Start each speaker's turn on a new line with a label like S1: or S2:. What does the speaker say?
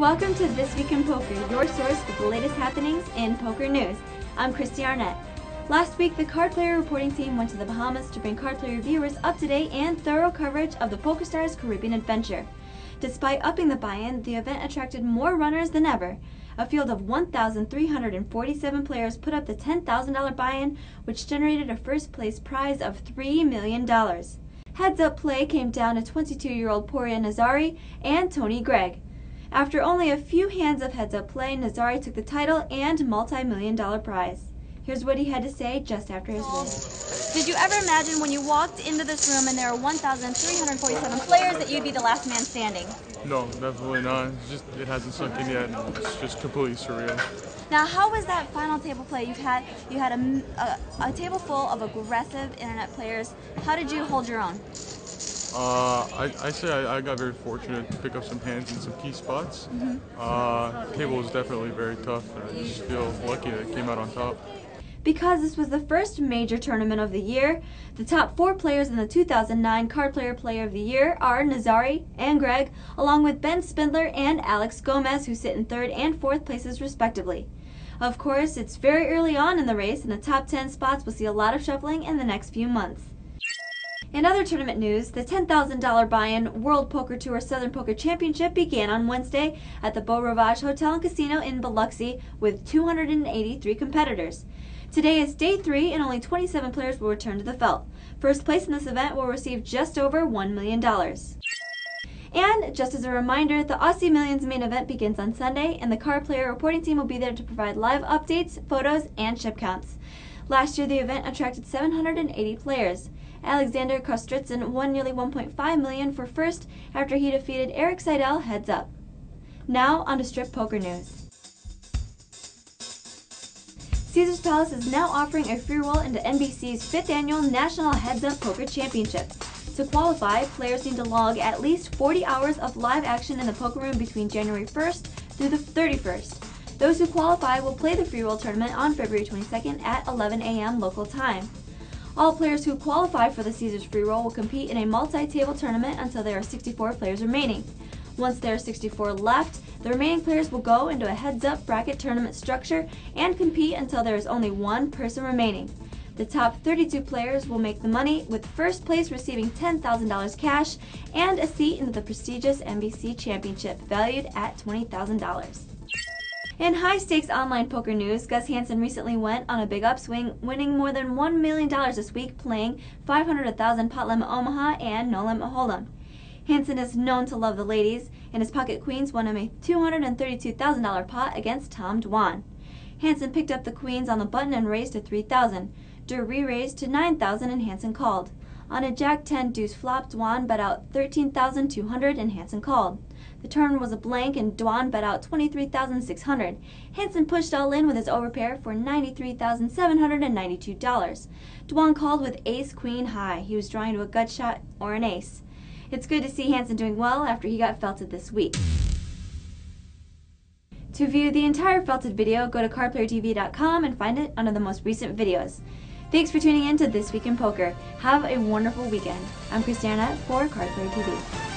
S1: Welcome to This Week in Poker, your source for the latest happenings in poker news. I'm Christy Arnett. Last week, the card player reporting team went to the Bahamas to bring card player viewers up-to-date and thorough coverage of the Pokerstars Caribbean adventure. Despite upping the buy-in, the event attracted more runners than ever. A field of 1,347 players put up the $10,000 buy-in, which generated a first-place prize of $3 million. Heads-up play came down to 22-year-old Poria Nazari and Tony Gregg. After only a few hands of heads-up play, Nazari took the title and multi-million-dollar prize. Here's what he had to say just after his win.
S2: Did you ever imagine when you walked into this room and there were 1,347 players that you'd be the last man standing?
S3: No, definitely not. It hasn't sunk in yet. It's just completely surreal.
S2: Now, how was that final table play? You had a table full of aggressive internet players. How did you hold your own?
S3: I say I got very fortunate to pick up some hands in some key spots. Table was definitely very tough, and I just feel lucky that I came out on top.
S1: Because this was the first major tournament of the year, the top 4 players in the 2009 Card Player of the Year are Nazari and Gregg, along with Ben Spindler and Alex Gomez, who sit in 3rd and 4th places respectively. Of course, it's very early on in the race, and the top 10 spots will see a lot of shuffling in the next few months. In other tournament news, the $10,000 buy-in World Poker Tour Southern Poker Championship began on Wednesday at the Beau Rivage Hotel and Casino in Biloxi with 283 competitors. Today is day 3 and only 27 players will return to the felt. First place in this event will receive just over $1 million. And just as a reminder, the Aussie Millions main event begins on Sunday, and the card player reporting team will be there to provide live updates, photos, and chip counts. Last year, the event attracted 780 players. Alexander Kostritsin won nearly $1.5 million for first after he defeated Eric Seidel heads up. Now on to Strip Poker News. Caesars Palace is now offering a free roll into NBC's 5th annual National Heads Up Poker Championship. To qualify, players need to log at least 40 hours of live action in the poker room between January 1st through the 31st. Those who qualify will play the free roll tournament on February 22nd at 11 a.m. local time. All players who qualify for the Caesars free roll will compete in a multi-table tournament until there are 64 players remaining. Once there are 64 left, the remaining players will go into a heads-up bracket tournament structure and compete until there is only one person remaining. The top 32 players will make the money, with first place receiving $10,000 cash and a seat into the prestigious NBC Championship, valued at $20,000. In high-stakes online poker news, Gus Hansen recently went on a big upswing, winning more than $1 million this week playing 500,000 Pot Limit Omaha and No Limit Hold'em. Hansen is known to love the ladies, and his pocket queens won him a $232,000 pot against Tom Dwan. Hansen picked up the queens on the button and raised to $3,000. Durr re-raised to $9,000 and Hansen called. On a Jack-10 deuce flop, Dwan bet out $13,200 and Hansen called. The turn was a blank and Dwan bet out $23,600. Hansen pushed all in with his overpair for $93,792. Dwan called with ace-queen high. He was drawing to a gut shot or an ace. It's good to see Hansen doing well after he got felted this week. To view the entire felted video, go to cardplayertv.com and find it under the most recent videos. Thanks for tuning in to This Week in Poker. Have a wonderful weekend. I'm Christy Arnett for Card Player TV.